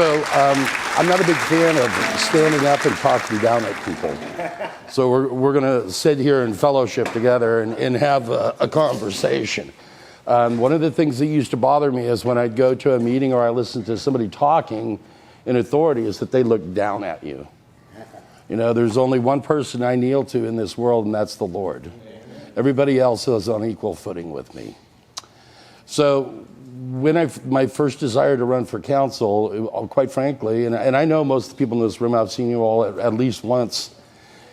I'm not a big fan of standing up and talking down at people. So we're going to sit here and fellowship together and have a conversation. One of the things that used to bother me is when I'd go to a meeting or I listened to somebody talking in authority is that they look down at you. You know, there's only one person I kneel to in this world, and that's the Lord. Everybody else is on equal footing with me. So when my first desire to run for council, quite frankly, and I know most of the people in this room, I've seen you all at least once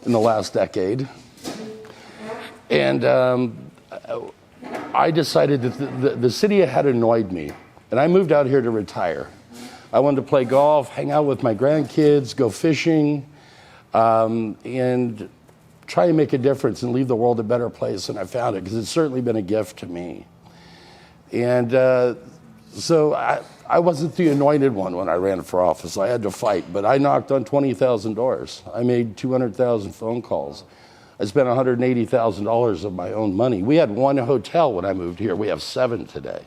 in the last decade. And I decided that the city had annoyed me, and I moved out here to retire. I wanted to play golf, hang out with my grandkids, go fishing, and try to make a difference and leave the world a better place than I found it, because it's certainly been a gift to me. And so I wasn't the anointed one when I ran for office. I had to fight, but I knocked on 20,000 doors. I made 200,000 phone calls. I spent $180,000 of my own money. We had one hotel when I moved here. We have 7 today.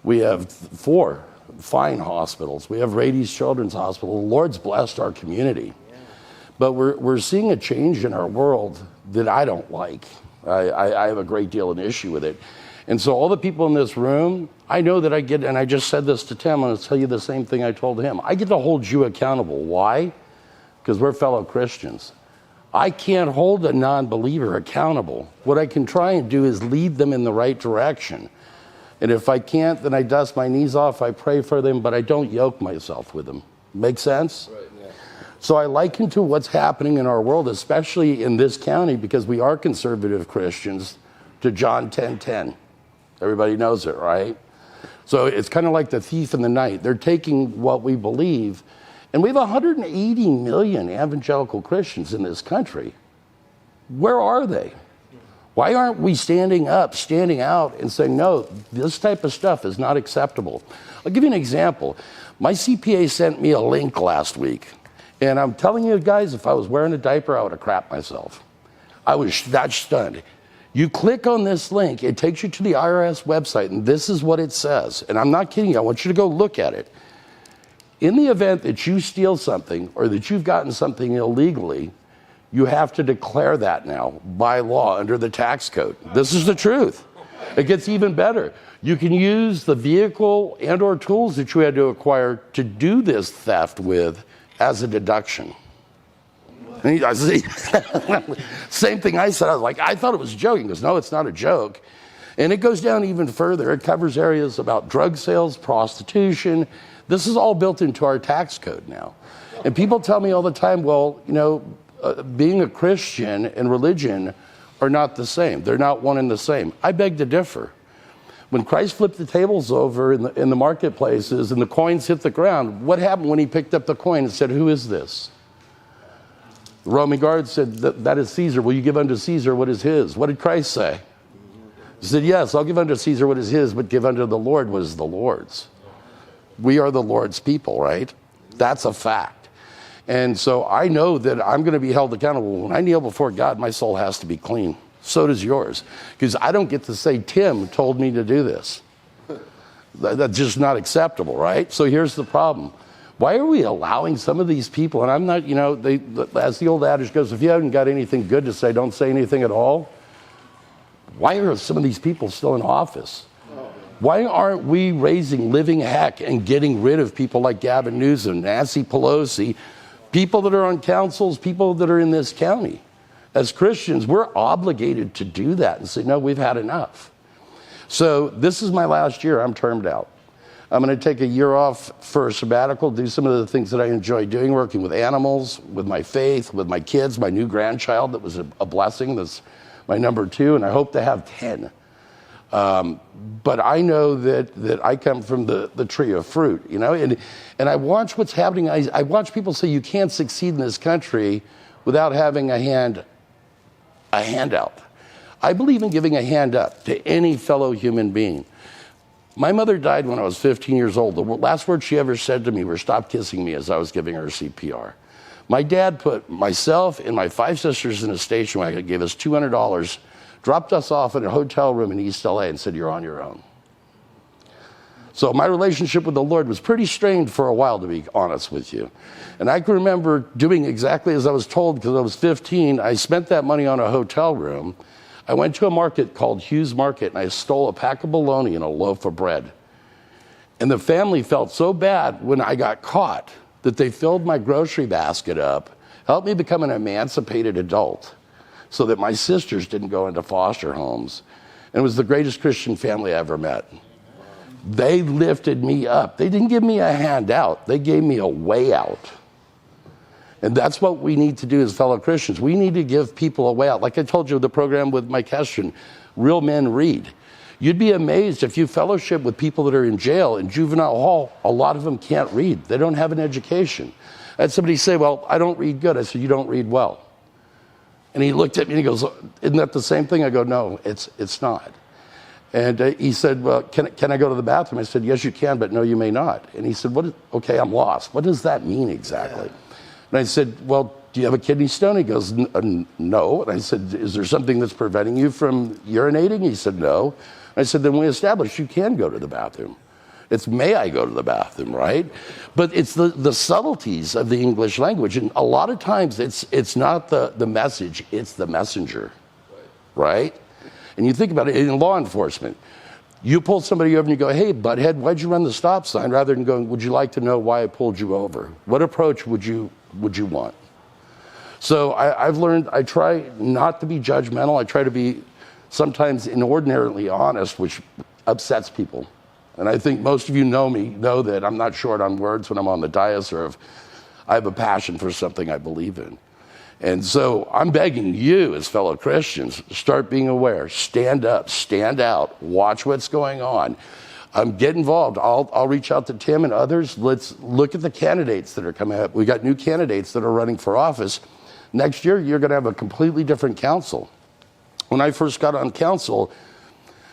We have 4 fine hospitals. We have Rady's Children's Hospital. The Lord's blessed our community. But we're seeing a change in our world that I don't like. I have a great deal of an issue with it. And so all the people in this room, I know that I get, and I just said this to Tim, I'm going to tell you the same thing I told him. I get to hold you accountable. Why? Because we're fellow Christians. I can't hold a non-believer accountable. What I can try and do is lead them in the right direction. And if I can't, then I dust my knees off, I pray for them, but I don't yoke myself with them. Make sense? Right, yeah. So I liken to what's happening in our world, especially in this county, because we are conservative Christians, to John 10:10. Everybody knows it, right? So it's kind of like the thief in the night. They're taking what we believe, and we have 180 million evangelical Christians in this country. Where are they? Why aren't we standing up, standing out, and saying, no, this type of stuff is not acceptable? I'll give you an example. My CPA sent me a link last week, and I'm telling you guys, if I was wearing a diaper, I would have crapped myself. I was that stunned. You click on this link, it takes you to the IRS website, and this is what it says. And I'm not kidding you, I want you to go look at it. In the event that you steal something or that you've gotten something illegally, you have to declare that now by law under the tax code. This is the truth. It gets even better. You can use the vehicle and or tools that you had to acquire to do this theft with as a deduction. And I see, same thing I said. I was like, I thought it was joking. He goes, no, it's not a joke. And it goes down even further. It covers areas about drug sales, prostitution. This is all built into our tax code now. And people tell me all the time, well, you know, being a Christian and religion are not the same. They're not one and the same. I beg to differ. When Christ flipped the tables over in the marketplaces and the coins hit the ground, what happened when he picked up the coin and said, who is this? The Roman guard said, that is Caesar. Will you give unto Caesar what is his? What did Christ say? He said, yes, I'll give unto Caesar what is his, but give unto the Lord what is the Lord's. We are the Lord's people, right? That's a fact. And so I know that I'm going to be held accountable. When I kneel before God, my soul has to be clean. So does yours. Because I don't get to say, Tim told me to do this. That's just not acceptable, right? So here's the problem. Why are we allowing some of these people, and I'm not, you know, as the old adage goes, if you haven't got anything good to say, don't say anything at all. Why are some of these people still in office? Why aren't we raising living heck and getting rid of people like Gavin Newsom, Nancy Pelosi, people that are on councils, people that are in this county? As Christians, we're obligated to do that and say, no, we've had enough. So this is my last year. I'm termed out. I'm going to take a year off for a sabbatical, do some of the things that I enjoy doing, working with animals, with my faith, with my kids, my new grandchild that was a blessing. That's my number 2, and I hope to have 10. But I know that I come from the tree of fruit, you know, and I watch what's happening. I watch people say you can't succeed in this country without having a handout. I believe in giving a hand up to any fellow human being. My mother died when I was 15 years old. The last words she ever said to me were, stop kissing me, as I was giving her CPR. My dad put myself and my 5 sisters in a station wagon, gave us $200, dropped us off in a hotel room in East LA and said, you're on your own. So my relationship with the Lord was pretty strained for a while, to be honest with you. And I can remember doing exactly as I was told because I was 15. I spent that money on a hotel room. I went to a market called Hughes Market, and I stole a pack of bologna and a loaf of bread. And the family felt so bad when I got caught that they filled my grocery basket up, helped me become an emancipated adult so that my sisters didn't go into foster homes. And it was the greatest Christian family I ever met. They lifted me up. They didn't give me a handout. They gave me a way out. And that's what we need to do as fellow Christians. We need to give people a way out. Like I told you, the program with Mike Hestron, Real Men Read. You'd be amazed if you fellowship with people that are in jail, in juvenile hall, a lot of them can't read. They don't have an education. I had somebody say, well, I don't read good. I said, you don't read well. And he looked at me and he goes, isn't that the same thing? I go, no, it's not. And he said, well, can I go to the bathroom? I said, yes, you can, but no, you may not. And he said, okay, I'm lost. What does that mean exactly? And I said, well, do you have a kidney stone? He goes, no. And I said, is there something that's preventing you from urinating? He said, no. I said, then we established you can go to the bathroom. It's may I go to the bathroom, right? But it's the subtleties of the English language. And a lot of times it's not the message, it's the messenger, right? And you think about it in law enforcement. You pull somebody over and you go, hey, butthead, why'd you run the stop sign? Rather than going, would you like to know why I pulled you over? What approach would you want? So I've learned, I try not to be judgmental. I try to be sometimes inordinately honest, which upsets people. And I think most of you know me, know that I'm not short on words when I'm on the dais or if I have a passion for something I believe in. And so I'm begging you as fellow Christians, start being aware, stand up, stand out, watch what's going on. Get involved. I'll reach out to Tim and others. Let's look at the candidates that are coming up. We got new candidates that are running for office. Next year, you're going to have a completely different council. When I first got on council,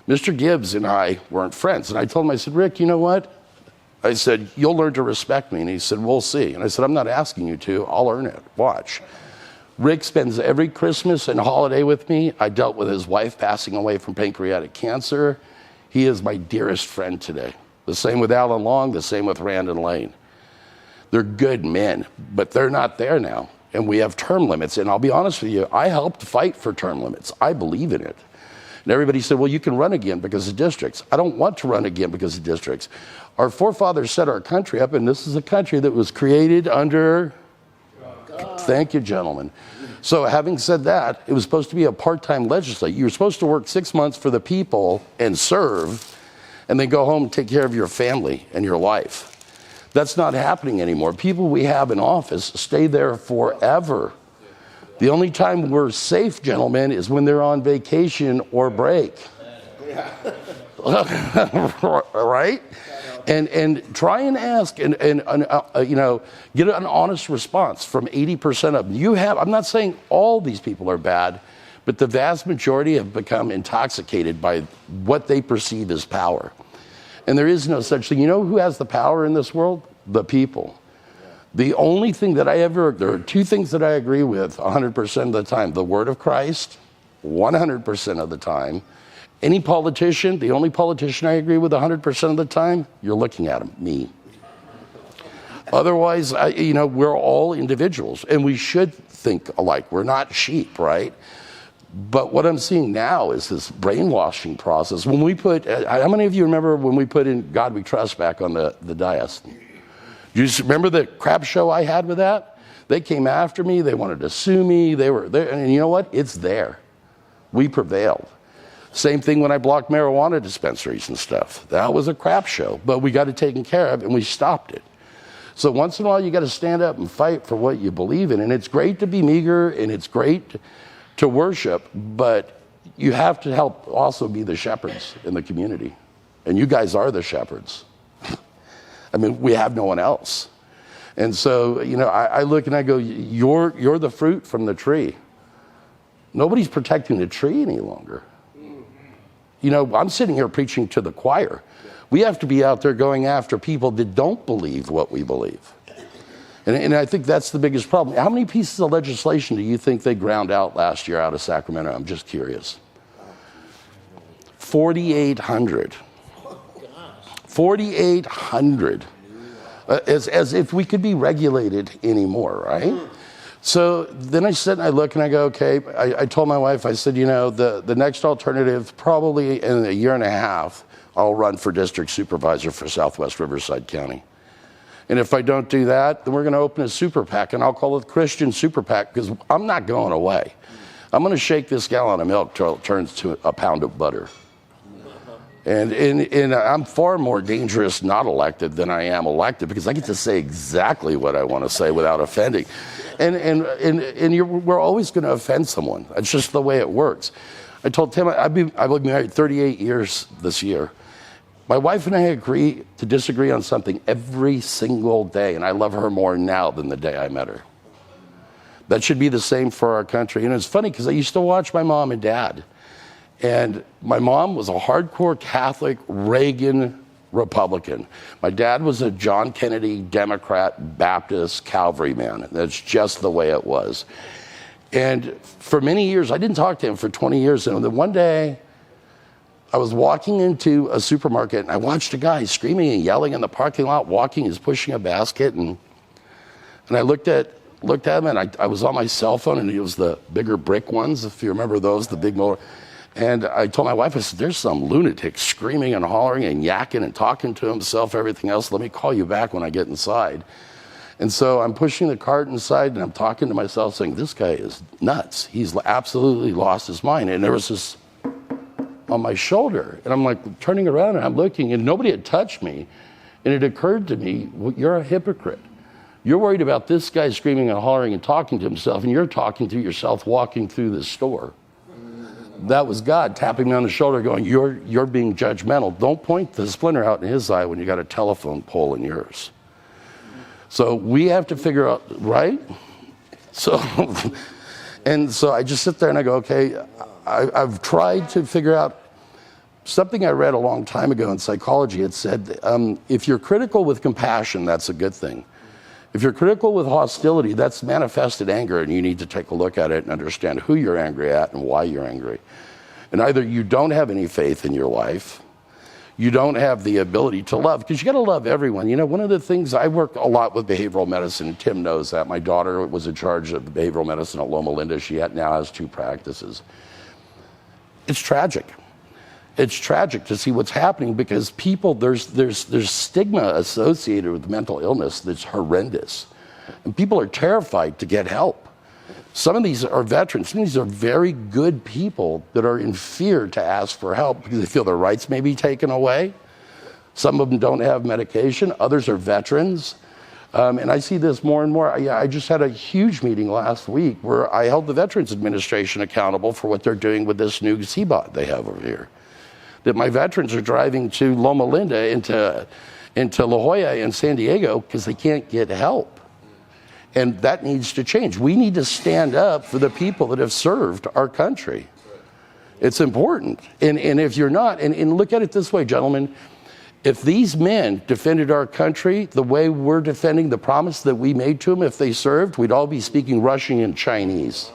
Mr. Gibbs and I weren't friends. And I told him, I said, Rick, you know what? I said, you'll learn to respect me. And he said, we'll see. And I said, I'm not asking you to. I'll earn it. Watch. Rick spends every Christmas and holiday with me. I dealt with his wife passing away from pancreatic cancer. He is my dearest friend today. The same with Alan Long, the same with Randon Lane. They're good men, but they're not there now. And we have term limits. And I'll be honest with you, I helped fight for term limits. I believe in it. And everybody said, well, you can run again because of districts. I don't want to run again because of districts. Our forefathers set our country up, and this is a country that was created under God. Thank you, gentlemen. So having said that, it was supposed to be a part-time legislature. You were supposed to work 6 months for the people and serve, and then go home and take care of your family and your life. That's not happening anymore. People we have in office stay there forever. The only time we're safe, gentlemen, is when they're on vacation or break. Right? And try and ask and get an honest response from 80% of them. I'm not saying all these people are bad, but the vast majority have become intoxicated by what they perceive as power. And there is no such thing. You know who has the power in this world? The people. The only thing that there are two things that I agree with 100% of the time. The word of Christ, 100% of the time. Any politician, the only politician I agree with 100% of the time, you're looking at him, me. Otherwise, we're all individuals, and we should think alike. We're not sheep, right? But what I'm seeing now is this brainwashing process. When we how many of you remember when we put in God We Trust back on the dais? Do you remember the crap show I had with that? They came after me. They wanted to sue me. They were there. And you know what? It's there. We prevailed. Same thing when I blocked marijuana dispensaries and stuff. That was a crap show, but we got it taken care of and we stopped it. So once in a while, you got to stand up and fight for what you believe in. And it's great to be meager and it's great to worship, but you have to help also be the shepherds in the community. And you guys are the shepherds. I mean, we have no one else. And so, I look and I go, you're the fruit from the tree. Nobody's protecting the tree any longer. I'm sitting here preaching to the choir. We have to be out there going after people that don't believe what we believe. And I think that's the biggest problem. How many pieces of legislation do you think they ground out last year out of Sacramento? I'm just curious. 4,800. 4,800. As if we could be regulated anymore, right? So then I sit and I look and I go, okay, I told my wife, I said, the next alternative, probably in a year and a half, I'll run for district supervisor for Southwest Riverside County. And if I don't do that, then we're going to open a super PAC, and I'll call it Christian Super PAC, because I'm not going away. I'm going to shake this gallon of milk till it turns to a pound of butter. And I'm far more dangerous not elected than I am elected, because I get to say exactly what I want to say without offending. And we're always going to offend someone. It's just the way it works. I told Tim, I've been married 38 years this year. My wife and I agree to disagree on something every single day, and I love her more now than the day I met her. That should be the same for our country. And it's funny, because I used to watch my mom and dad. And my mom was a hardcore Catholic Reagan Republican. My dad was a John Kennedy Democrat Baptist Calvary man. That's just the way it was. And for many years, I didn't talk to him for 20 years. And then one day, I was walking into a supermarket, and I watched a guy screaming and yelling in the parking lot, he's pushing a basket. And I looked at him, and I was on my cell phone, and it was the bigger brick ones, if you remember those, the big motor. And I told my wife, I said, there's some lunatic screaming and hollering and yakking and talking to himself, everything else. Let me call you back when I get inside. And so I'm pushing the cart inside, and I'm talking to myself saying, this guy is nuts. He's absolutely lost his mind. And there was this on my shoulder. And I'm like turning around, and I'm looking, and nobody had touched me. And it occurred to me, well, you're a hypocrite. You're worried about this guy screaming and hollering and talking to himself, and you're talking to yourself walking through the store. That was God tapping me on the shoulder going, you're being judgmental. Don't point the splinter out in his eye when you got a telephone pole in yours. So we have to figure out, right? So I just sit there and I go, okay, I've tried to figure out something I read a long time ago in psychology. It said, if you're critical with compassion, that's a good thing. If you're critical with hostility, that's manifested anger, and you need to take a look at it and understand who you're angry at and why you're angry. And either you don't have any faith in your life, you don't have the ability to love, because you got to love everyone. One of the things, I work a lot with behavioral medicine, and Tim knows that. My daughter was in charge of behavioral medicine at Loma Linda. She now has 2 practices. It's tragic. It's tragic to see what's happening, because people, there's stigma associated with mental illness that's horrendous. And people are terrified to get help. Some of these are veterans. Some of these are very good people that are in fear to ask for help because they feel their rights may be taken away. Some of them don't have medication. Others are veterans. And I see this more and more. I just had a huge meeting last week where I held the Veterans Administration accountable for what they're doing with this new CBOT they have over here. That my veterans are driving to Loma Linda into La Jolla and San Diego because they can't get help. And that needs to change. We need to stand up for the people that have served our country. It's important. And if you're not, and look at it this way, gentlemen, if these men defended our country the way we're defending the promise that we made to them if they served, we'd all be speaking Russian and Chinese.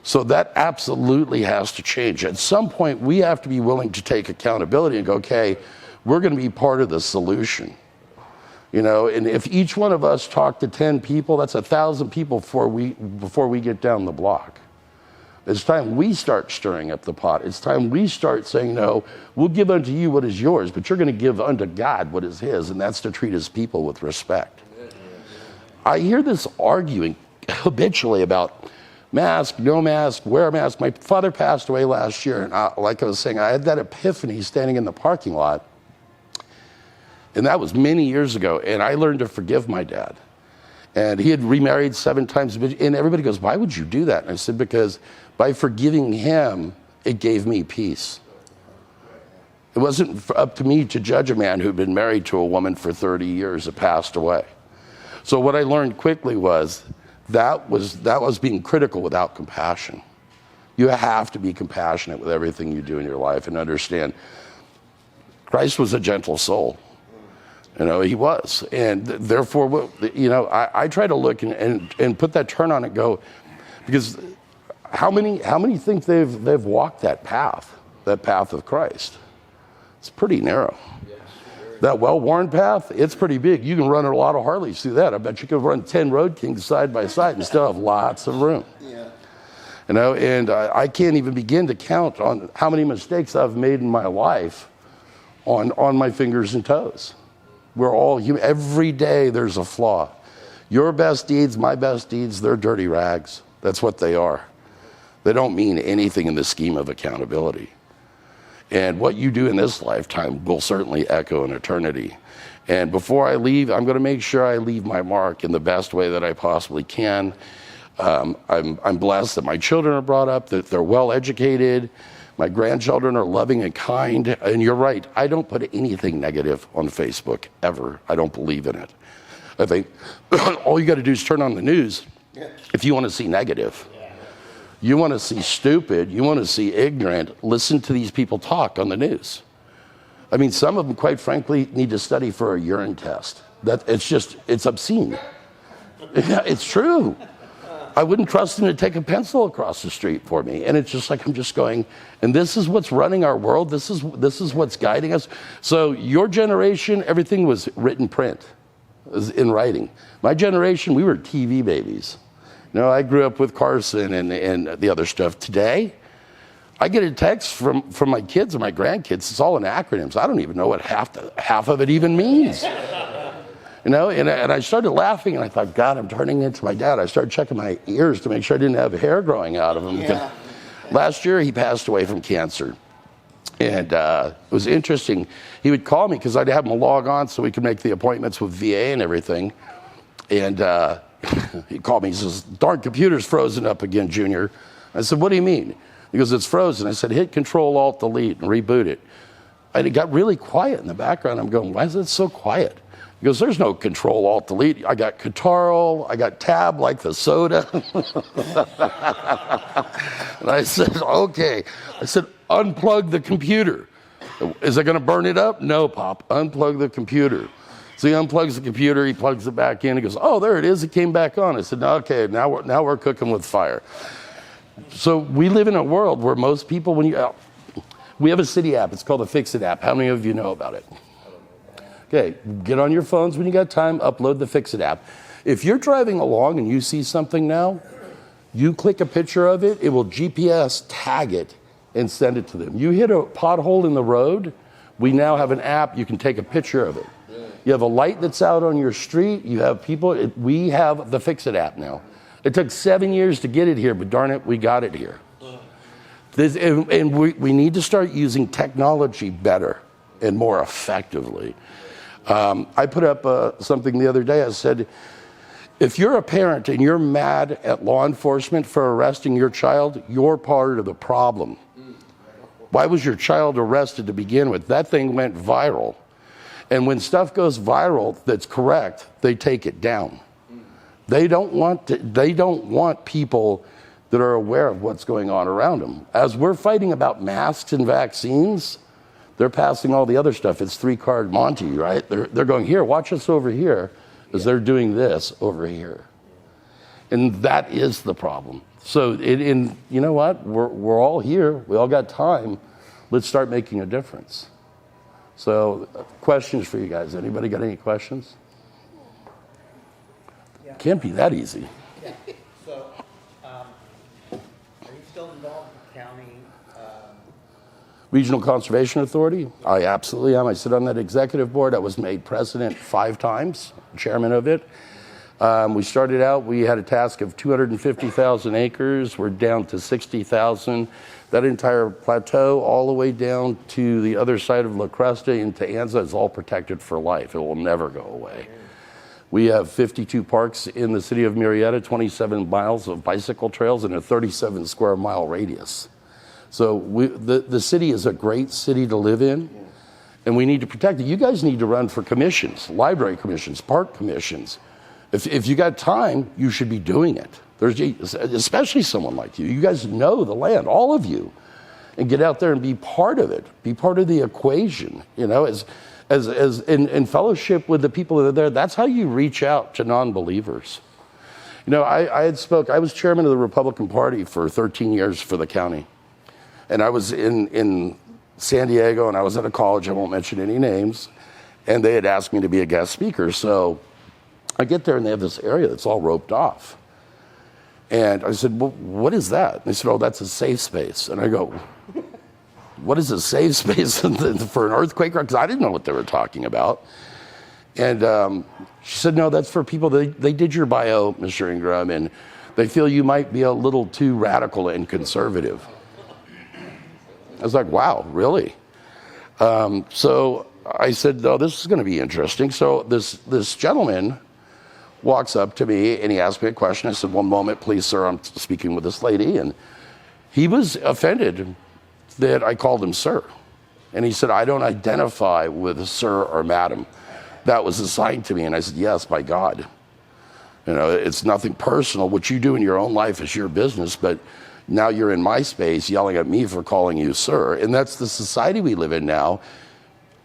So that absolutely has to change. At some point, we have to be willing to take accountability and go, okay, we're going to be part of the solution. And if each one of us talk to 10 people, that's 1,000 people before we get down the block. It's time we start stirring up the pot. It's time we start saying, no, we'll give unto you what is yours, but you're going to give unto God what is his, and that's to treat his people with respect. I hear this arguing habitually about mask, no mask, wear a mask. My father passed away last year, and like I was saying, I had that epiphany standing in the parking lot. And that was many years ago, and I learned to forgive my dad. And he had remarried 7 times, and everybody goes, why would you do that? And I said, because by forgiving him, it gave me peace. It wasn't up to me to judge a man who'd been married to a woman for 30 years that passed away. So what I learned quickly was that was being critical without compassion. You have to be compassionate with everything you do in your life and understand Christ was a gentle soul. He was. And therefore, I try to look and put that turn on and go, because how many think they've walked that path of Christ? It's pretty narrow. That well-worn path, it's pretty big. You can run a lot of Harleys through that. I bet you could run 10 Road Kings side by side and still have lots of room. Yeah. You know, and I can't even begin to count on how many mistakes I've made in my life on my fingers and toes. We're all human. Every day there's a flaw. Your best deeds, my best deeds, they're dirty rags. That's what they are. They don't mean anything in the scheme of accountability. And what you do in this lifetime will certainly echo in eternity. And before I leave, I'm going to make sure I leave my mark in the best way that I possibly can. I'm blessed that my children are brought up, that they're well educated. My grandchildren are loving and kind. And you're right, I don't put anything negative on Facebook, ever. I don't believe in it. I think all you got to do is turn on the news if you want to see negative. You want to see stupid, you want to see ignorant, listen to these people talk on the news. I mean, some of them, quite frankly, need to study for a urine test. It's obscene. Yeah, it's true. I wouldn't trust them to take a pencil across the street for me. And it's just like, I'm just going, and this is what's running our world. This is what's guiding us. So your generation, everything was written print, in writing. My generation, we were TV babies. No, I grew up with Carson and the other stuff. Today, I get a text from my kids and my grandkids. It's all in acronyms. I don't even know what half of it even means. You know, and I started laughing, and I thought, God, I'm turning into my dad. I started checking my ears to make sure I didn't have hair growing out of them. Yeah. Last year, he passed away from cancer. And it was interesting. He would call me because I'd have him log on so we could make the appointments with VA and everything. And he called me. He says, darn computer's frozen up again, Junior. I said, what do you mean? He goes, it's frozen. I said, hit Control-Alt-Delete and reboot it. And it got really quiet in the background. I'm going, why is it so quiet? He goes, there's no Control-Alt-Delete. I got Catarl. I got Tab like the soda. And I said, okay. I said, unplug the computer. Is it going to burn it up? No, Pop. Unplug the computer. So he unplugs the computer, he plugs it back in, he goes, oh, there it is, it came back on. I said, no, okay, now we're cooking with fire. So we live in a world where most people, we have a city app, it's called the Fix It app. How many of you know about it? Okay, get on your phones when you got time, upload the Fix It app. If you're driving along and you see something now, you click a picture of it, it will GPS tag it and send it to them. You hit a pothole in the road, we now have an app, you can take a picture of it. You have a light that's out on your street. You have people. We have the Fix It app now. It took 7 years to get it here, but darn it, we got it here. We need to start using technology better and more effectively. I put up something the other day. I said, if you're a parent and you're mad at law enforcement for arresting your child, you're part of the problem. Why was your child arrested to begin with? That thing went viral. And when stuff goes viral that's correct, they take it down. They don't want people that are aware of what's going on around them. As we're fighting about masks and vaccines, they're passing all the other stuff. It's three-card Monty, right? They're going, here, watch us over here, as they're doing this over here. And that is the problem. So you know what? We're all here. We all got time. Let's start making a difference. So, questions for you guys. Anybody got any questions? Yeah. Can't be that easy. Yeah. So, are you still involved with the county? Regional Conservation Authority? I absolutely am. I sit on that executive board. I was made president 5 times, chairman of it. We started out, we had a task of 250,000 acres. We're down to 60,000. That entire plateau, all the way down to the other side of La Cresta into Anza, is all protected for life. It will never go away. We have 52 parks in the city of Murrieta, 27 miles of bicycle trails, and a 37 square mile radius. So the city is a great city to live in, and we need to protect it. You guys need to run for commissions, library commissions, park commissions. If you got time, you should be doing it. Especially someone like you. You guys know the land, all of you, and get out there and be part of it. Be part of the equation. You know, as in fellowship with the people that are there. That's how you reach out to non-believers. You know, I was chairman of the Republican Party for 13 years for the county, and I was in San Diego, and I was at a college, I won't mention any names, and they had asked me to be a guest speaker. So I get there, and they have this area that's all roped off. And I said, well, what is that? And they said, oh, that's a safe space. And I go, what is a safe space for an earthquake? Because I didn't know what they were talking about. And she said, no, that's for people, they did your bio, Mr. Ingram, and they feel you might be a little too radical and conservative. I was like, wow, really? So I said, oh, this is going to be interesting. So this gentleman walks up to me and he asked me a question. I said, one moment, please, sir, I'm speaking with this lady. And he was offended that I called him sir. And he said, I don't identify with sir or madam. That was assigned to me. And I said, yes, by God. You know, it's nothing personal. What you do in your own life is your business, but now you're in my space yelling at me for calling you sir. And that's the society we live in now.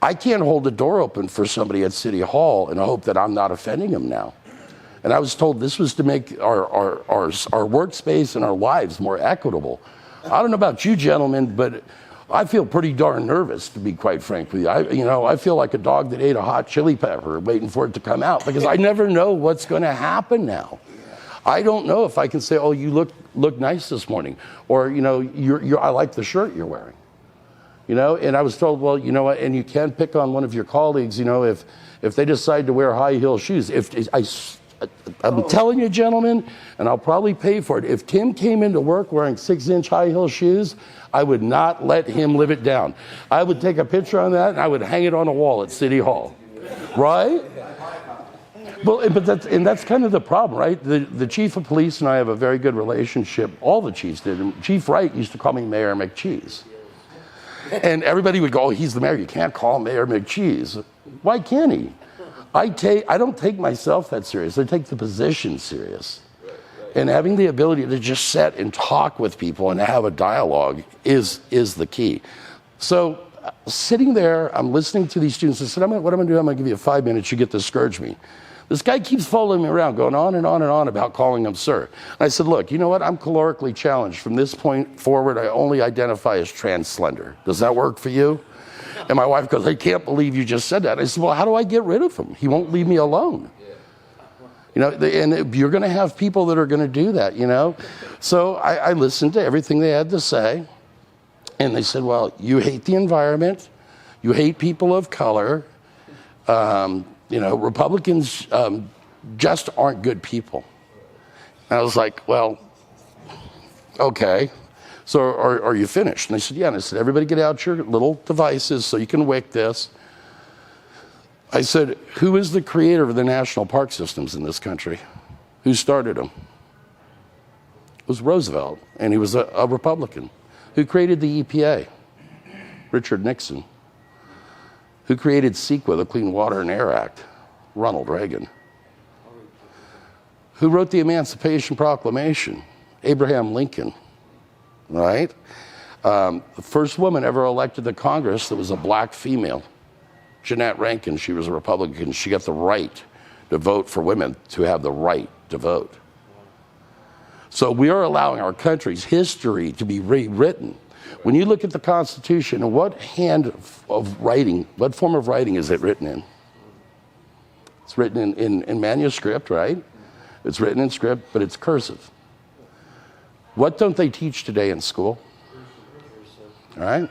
I can't hold the door open for somebody at City Hall and hope that I'm not offending them now. And I was told this was to make our workspace and our lives more equitable. I don't know about you gentlemen, but I feel pretty darn nervous, to be quite frank with you. I feel like a dog that ate a hot chili pepper waiting for it to come out, because I never know what's going to happen now. I don't know if I can say, oh, you look nice this morning, or, you know, I like the shirt you're wearing. You know, and I was told, well, you know what, and you can pick on one of your colleagues, you know, if they decide to wear high heel shoes. I'm telling you, gentlemen, and I'll probably pay for it, if Tim came into work wearing 6-inch high heel shoes, I would not let him live it down. I would take a picture on that and I would hang it on a wall at City Hall, right? Well, but that's kind of the problem, right? The chief of police and I have a very good relationship. All the chiefs did. And Chief Wright used to call me Mayor McCheese. And everybody would go, oh, he's the mayor. You can't call him Mayor McCheese. Why can't he? I don't take myself that serious. I take the position serious. And having the ability to just sit and talk with people and have a dialogue is the key. So sitting there, I'm listening to these students. I said, what I'm going to do, I'm going to give you 5 minutes. You get to discourage me. This guy keeps following me around, going on and on and on about calling him sir. And I said, look, you know what? I'm calorically challenged. From this point forward, I only identify as trans slender. Does that work for you? And my wife goes, I can't believe you just said that. I said, well, how do I get rid of him? He won't leave me alone. You know, and you're going to have people that are going to do that, you know. So I listened to everything they had to say. And they said, well, you hate the environment. You hate people of color. You know, Republicans just aren't good people. And I was like, well, okay. So are you finished? And they said, yeah. And I said, everybody get out your little devices so you can wick this. I said, who is the creator of the national park systems in this country? Who started them? It was Roosevelt, and he was a Republican. Who created the EPA? Richard Nixon. Who created CEQA, the Clean Water and Air Act? Ronald Reagan. Who wrote the Emancipation Proclamation? Abraham Lincoln, right? The first woman ever elected to Congress that was a black female, Jeanette Rankin. She was a Republican. She got the right to vote for women to have the right to vote. So we are allowing our country's history to be rewritten. When you look at the Constitution, what hand of writing, what form of writing is it written in? It's written in manuscript, right? It's written in script, but it's cursive. What don't they teach today in school? All right?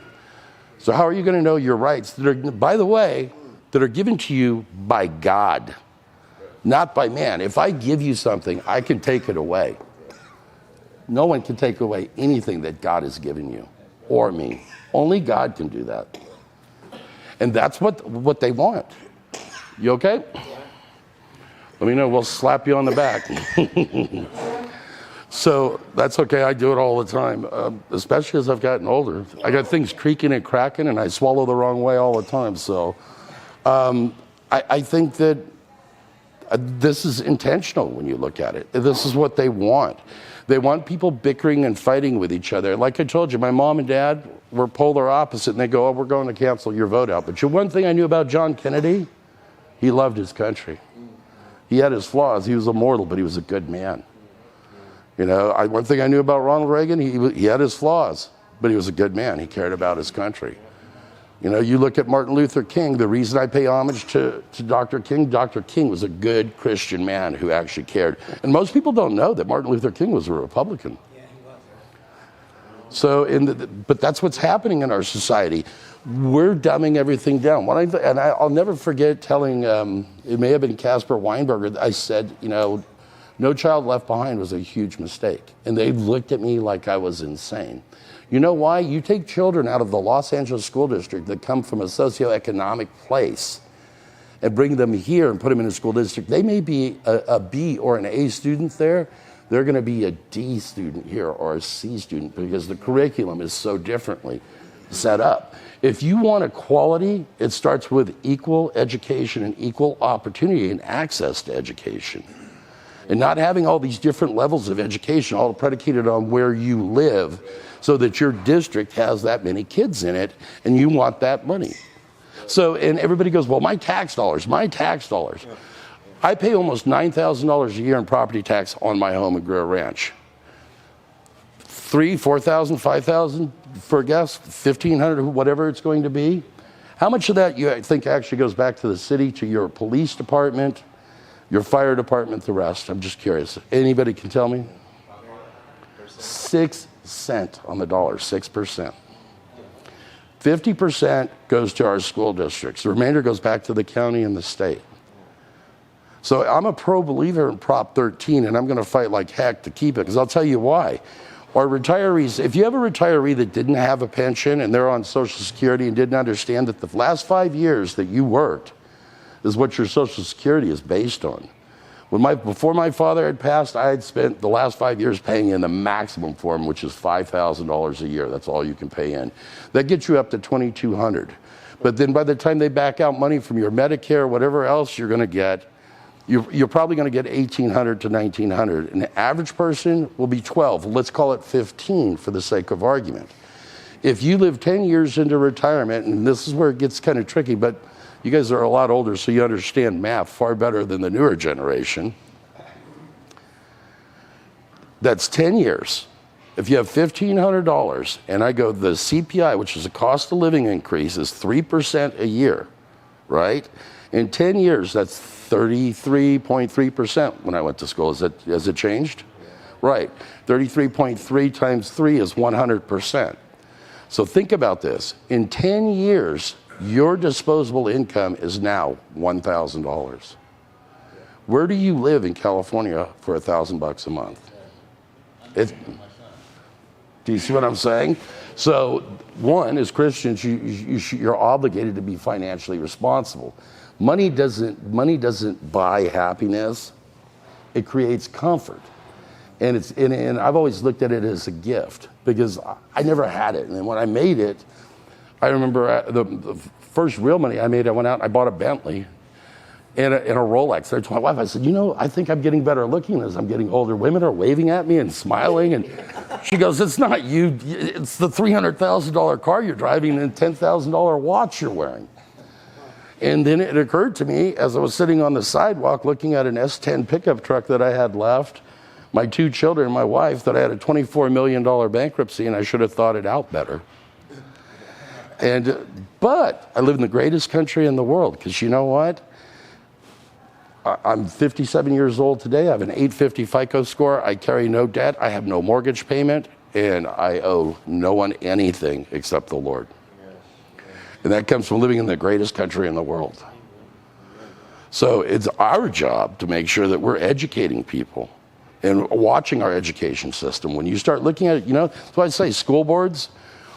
So how are you going to know your rights that are, by the way, that are given to you by God, not by man? If I give you something, I can take it away. No one can take away anything that God has given you or me. Only God can do that. And that's what they want. You okay? Let me know. We'll slap you on the back. So that's okay. I do it all the time, especially as I've gotten older. I got things creaking and cracking, and I swallow the wrong way all the time. So I think that this is intentional when you look at it. This is what they want. They want people bickering and fighting with each other. Like I told you, my mom and dad were polar opposite, and they go, oh, we're going to cancel your vote out. But one thing I knew about John Kennedy, he loved his country. He had his flaws. He was immortal, but he was a good man. You know, one thing I knew about Ronald Reagan, he had his flaws, but he was a good man. He cared about his country. You know, you look at Martin Luther King, the reason I pay homage to Dr. King was a good Christian man who actually cared. And most people don't know that Martin Luther King was a Republican. Yeah, he was. So, but that's what's happening in our society. We're dumbing everything down. I'll never forget telling, it may have been Caspar Weinberger, I said, you know, No Child Left Behind was a huge mistake. And they looked at me like I was insane. You know why? You take children out of the Los Angeles school district that come from a socioeconomic place and bring them here and put them in a school district. They may be a B or an A student there. They're going to be a D student here or a C student because the curriculum is so differently set up. If you want equality, it starts with equal education and equal opportunity and access to education. And not having all these different levels of education all predicated on where you live so that your district has that many kids in it and you want that money. So, and everybody goes, well, my tax dollars. I pay almost $9,000 a year in property tax on my home at Greer Ranch. $3,000, $4,000, $5,000 for a guess, $1,500, whatever it's going to be. How much of that you think actually goes back to the city, to your police department, your fire department, the rest? I'm just curious. Anybody can tell me? 6 cents on the dollar, 6%. 50% goes to our school districts. The remainder goes back to the county and the state. So I'm a pro believer in Prop 13, and I'm going to fight like heck to keep it, because I'll tell you why. Our retirees, if you have a retiree that didn't have a pension and they're on Social Security and didn't understand that the last 5 years that you worked is what your Social Security is based on. Before my father had passed, I had spent the last 5 years paying in the maximum for him, which is $5,000 a year. That's all you can pay in. That gets you up to $2,200. But then by the time they back out money from your Medicare, whatever else you're going to get, you're probably going to get $1,800 to $1,900. An average person will be 12. Let's call it 15 for the sake of argument. If you live 10 years into retirement, and this is where it gets kind of tricky, but you guys are a lot older, so you understand math far better than the newer generation. That's 10 years. If you have $1,500, and I go, the CPI, which is a cost of living increase, is 3% a year, right? In 10 years, that's 33.3% when I went to school. Has it changed? Right. 33.3 times 3 is 100%. So think about this. In 10 years, your disposable income is now $1,000. Where do you live in California for $1,000 a month? Do you see what I'm saying? So, one, as Christians, you're obligated to be financially responsible. Money doesn't buy happiness. It creates comfort. And I've always looked at it as a gift because I never had it. And when I made it, I remember the first real money I made, I went out and I bought a Bentley and a Rolex. I told my wife, I said, you know, I think I'm getting better looking as I'm getting older. Women are waving at me and smiling. And she goes, it's not you. It's the $300,000 car you're driving and $10,000 watch you're wearing. And then it occurred to me as I was sitting on the sidewalk looking at an S10 pickup truck that I had left, my 2 children and my wife, that I had a $24 million bankruptcy and I should have thought it out better. But I live in the greatest country in the world because you know what? I'm 57 years old today. I have an 850 FICO score. I carry no debt. I have no mortgage payment. And I owe no one anything except the Lord. And that comes from living in the greatest country in the world. So it's our job to make sure that we're educating people and watching our education system. When you start looking at it, you know, that's why I say school boards,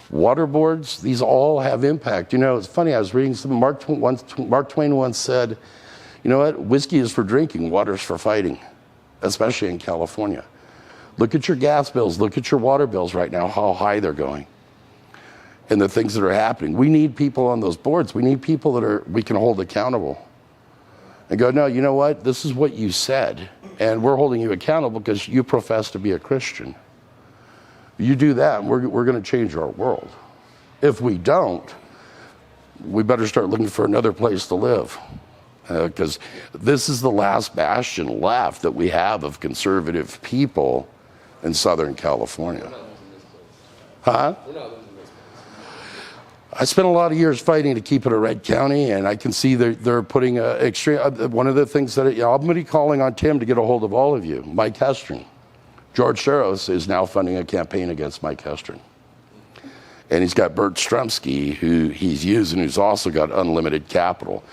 water boards, these all have impact. You know, it's funny, I was reading something, Mark Twain once said, you know what, whiskey is for drinking, water's for fighting, especially in California. Look at your gas bills, look at your water bills right now, how high they're going. And the things that are happening. We need people on those boards. We need people that we can hold accountable. And go, no, you know what? This is what you said. And we're holding you accountable because you profess to be a Christian. You do that, and we're going to change our world. If we don't, we better start looking for another place to live. Because this is the last bastion left that we have of conservative people in Southern California. Huh? I spent a lot of years fighting to keep it a red county, and I can see they're putting extreme. One of the things that I'm going to be calling on Tim to get a hold of all of you. Mike Hestron, George Soros is now funding a campaign against Mike Hestron, and he's got Bert Strumsky, who he's using, who's also got unlimited capital.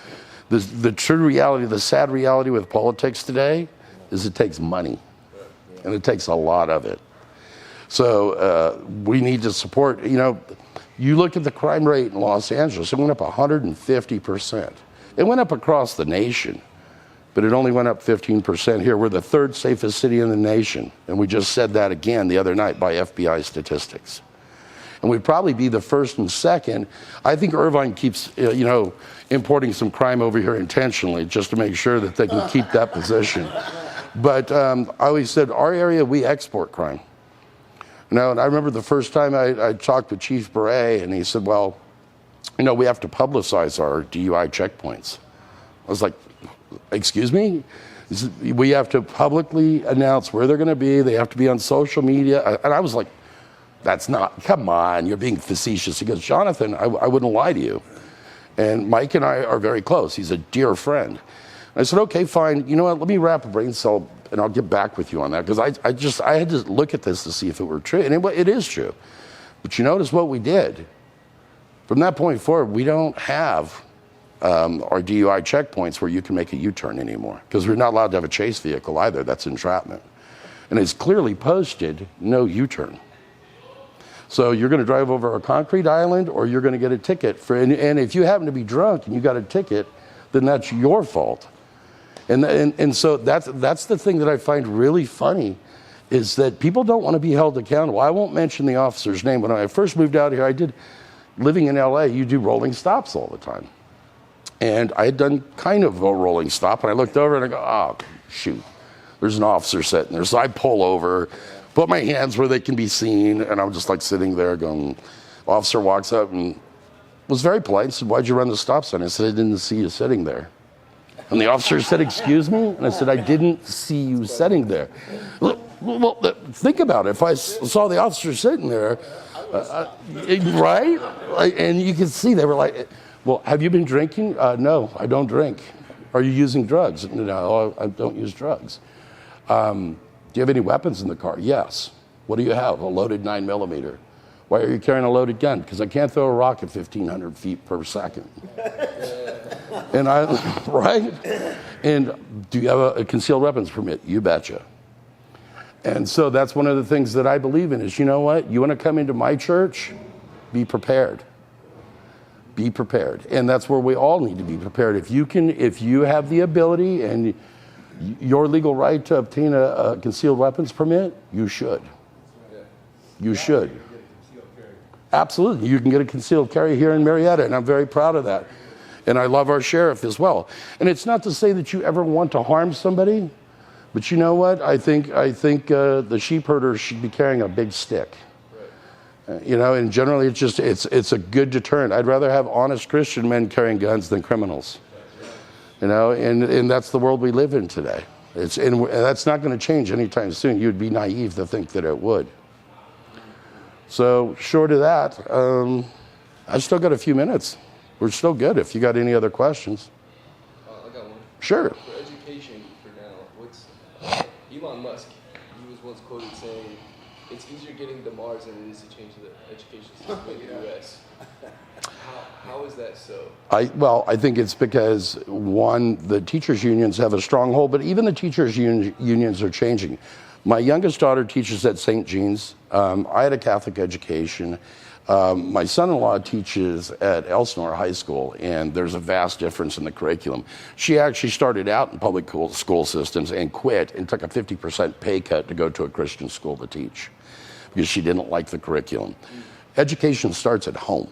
The true reality, the sad reality with politics today, is it takes money, and it takes a lot of it. So we need to support. You look at the crime rate in Los Angeles, it went up 150%. It went up across the nation, but it only went up 15% here. We're the third safest city in the nation, and we just said that again the other night by FBI statistics. And we'd probably be the first and second. I think Irvine keeps, importing some crime over here intentionally just to make sure that they can keep that position. But I always said, our area, we export crime. And I remember the first time I talked with Chief Beret, and he said, well, we have to publicize our DUI checkpoints. I was like, excuse me? He said, we have to publicly announce where they're going to be. They have to be on social media. And I was like, come on, you're being facetious. He goes, Jonathan, I wouldn't lie to you. And Mike and I are very close. He's a dear friend. I said, okay, fine. You know what? Let me wrap a brain cell, and I'll get back with you on that. Because I had to look at this to see if it were true. And it is true. But you notice what we did. From that point forward, we don't have our DUI checkpoints where you can make a U-turn anymore. Because we're not allowed to have a chase vehicle either. That's entrapment. And it's clearly posted, no U-turn. So you're going to drive over a concrete island, or you're going to get a ticket. And if you happen to be drunk and you got a ticket, then that's your fault. And so that's the thing that I find really funny, is that people don't want to be held accountable. I won't mention the officer's name. When I first moved out here, living in LA, you do rolling stops all the time. And I had done kind of a rolling stop, and I looked over and I go, oh, shoot, there's an officer sitting there. So I pull over, put my hands where they can be seen, and I'm just like sitting there going, officer walks up and was very polite and said, why'd you run the stop sign? I said, I didn't see you sitting there. And the officer said, excuse me? And I said, I didn't see you sitting there. Well, think about it. If I saw the officer sitting there, right? And you can see they were like, well, have you been drinking? No, I don't drink. Are you using drugs? No, I don't use drugs. Do you have any weapons in the car? Yes. What do you have? A loaded 9mm. Why are you carrying a loaded gun? Because I can't throw a rock at 1,500 feet per second. And right? And do you have a concealed weapons permit? You betcha. And so that's one of the things that I believe in is, you know what? You want to come into my church? Be prepared. Be prepared. And that's where we all need to be prepared. If you have the ability and your legal right to obtain a concealed weapons permit, you should. You should. Absolutely. You can get a concealed carry here in Murrieta, and I'm very proud of that. And I love our sheriff as well. And it's not to say that you ever want to harm somebody, but you know what? I think the sheep herder should be carrying a big stick. And generally it's a good deterrent. I'd rather have honest Christian men carrying guns than criminals. And that's the world we live in today. And that's not going to change anytime soon. You'd be naive to think that it would. So short of that, I've still got a few minutes. We're still good if you got any other questions. I got one. Sure. For education for now, what's Elon Musk, he was once quoted saying, it's easier getting to Mars than it is to change the education system in the U.S. How is that so? I think it's because, one, the teachers' unions have a stronghold, but even the teachers' unions are changing. My youngest daughter teaches at St. Jean's. I had a Catholic education. My son-in-law teaches at Elsinore High School, and there's a vast difference in the curriculum. She actually started out in public school systems and quit and took a 50% pay cut to go to a Christian school to teach because she didn't like the curriculum. Education starts at home,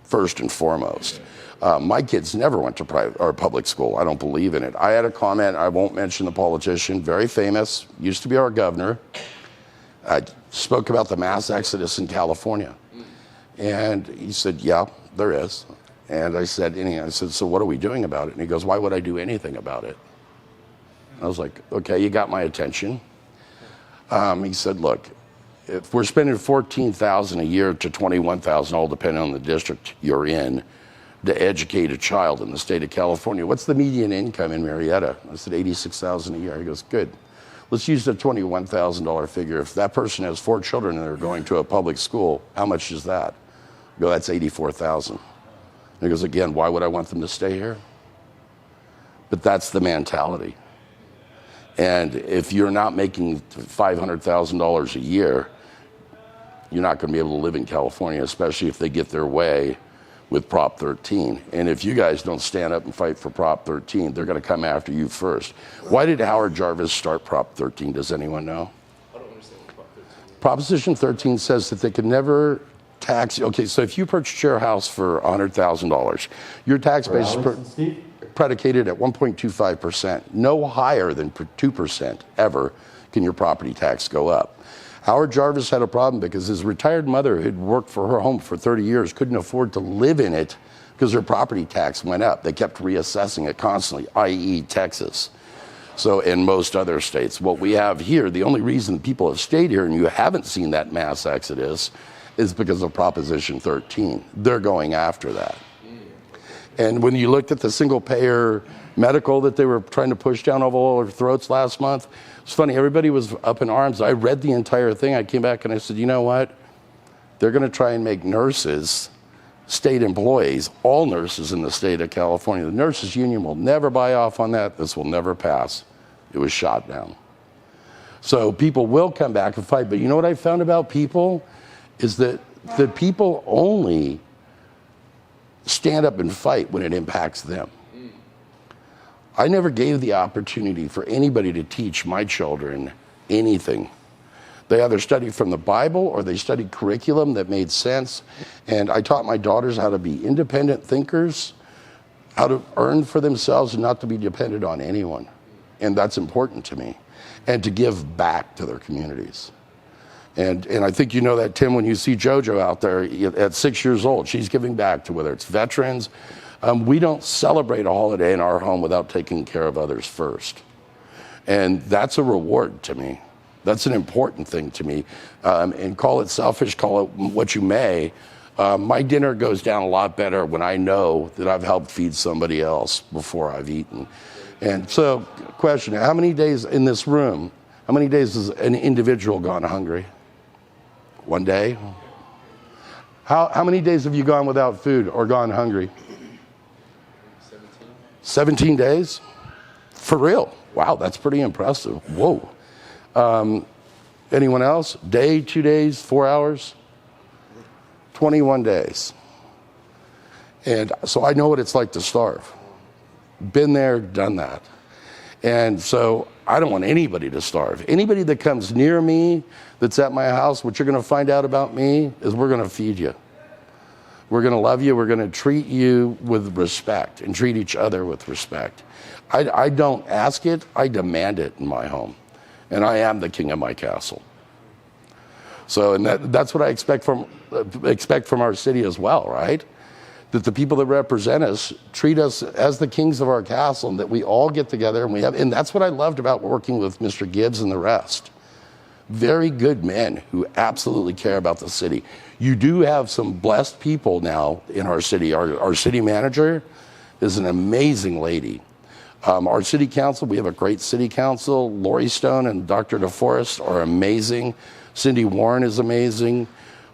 first and foremost. My kids never went to private or public school. I don't believe in it. I had a comment, I won't mention the politician, very famous, used to be our governor. I spoke about the mass exodus in California. And he said, yeah, there is. And I said, so what are we doing about it? And he goes, why would I do anything about it? I was like, okay, you got my attention. He said, look, if we're spending $14,000 a year to $21,000, all depending on the district you're in, to educate a child in the state of California, what's the median income in Murrieta? I said $86,000 a year. He goes, good. Let's use the $21,000 figure. If that person has 4 children and they're going to a public school, how much is that? I go, that's $84,000. He goes, again, why would I want them to stay here? But that's the mentality. And if you're not making $500,000 a year, you're not going to be able to live in California, especially if they get their way with Prop 13. And if you guys don't stand up and fight for Prop 13, they're going to come after you first. Why did Howard Jarvis start Prop 13? Does anyone know? I don't understand what Prop 13 is. Proposition 13 says that they can never tax. Okay, so if you purchase your house for $100,000, your tax base is predicated at 1.25%. No higher than 2% ever can your property tax go up. Howard Jarvis had a problem because his retired mother, who'd worked for her home for 30 years, couldn't afford to live in it because her property tax went up. They kept reassessing it constantly, i.e. Texas. So in most other states, what we have here, the only reason people have stayed here and you haven't seen that mass exodus is because of Proposition 13. They're going after that. And when you looked at the single payer medical that they were trying to push down all our throats last month, it's funny, everybody was up in arms. I read the entire thing. I came back and I said, you know what? They're going to try and make nurses state employees, all nurses in the state of California. The nurses union will never buy off on that. This will never pass. It was shot down. So people will come back and fight. But you know what I found about people is that the people only stand up and fight when it impacts them. I never gave the opportunity for anybody to teach my children anything. They either studied from the Bible or they studied curriculum that made sense. And I taught my daughters how to be independent thinkers, how to earn for themselves and not to be dependent on anyone. And that's important to me. And to give back to their communities. And I think you know that, Tim, when you see JoJo out there at 6 years old, she's giving back to whether it's veterans. We don't celebrate a holiday in our home without taking care of others first. And that's a reward to me. That's an important thing to me. And call it selfish, call it what you may. My dinner goes down a lot better when I know that I've helped feed somebody else before I've eaten. And so, question, how many days in this room, how many days has an individual gone hungry? 1 day? How many days have you gone without food or gone hungry? 17 days? For real? Wow, that's pretty impressive. Whoa. Anyone else? Day, 2 days, 4 hours? 21 days. And so I know what it's like to starve. Been there, done that. And so I don't want anybody to starve. Anybody that comes near me, that's at my house, what you're going to find out about me is we're going to feed you. We're going to love you. We're going to treat you with respect and treat each other with respect. I don't ask it. I demand it in my home. And I am the king of my castle. So, and that's what I expect from our city as well, right? That the people that represent us treat us as the kings of our castle, and that we all get together and and that's what I loved about working with Mr. Gibbs and the rest. Very good men who absolutely care about the city. You do have some blessed people now in our city. Our city manager is an amazing lady. Our city council, we have a great city council. Lori Stone and Dr. DeForest are amazing. Cindy Warren is amazing.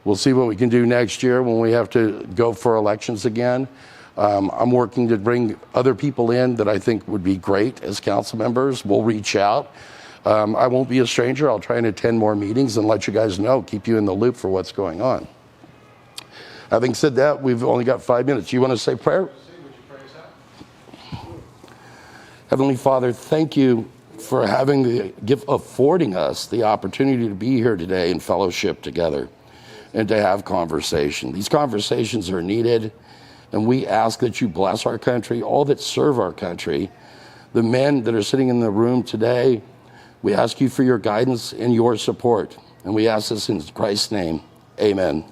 We'll see what we can do next year when we have to go for elections again. I'm working to bring other people in that I think would be great as council members. We'll reach out. I won't be a stranger. I'll try and attend more meetings and let you guys know, keep you in the loop for what's going on. Having said that, we've only got 5 minutes. You want to say prayer? Would you pray us out? Heavenly Father, thank you for affording us the opportunity to be here today in fellowship together and to have conversation. These conversations are needed, and we ask that you bless our country, all that serve our country. The men that are sitting in the room today, we ask you for your guidance and your support. And we ask this in Christ's name. Amen.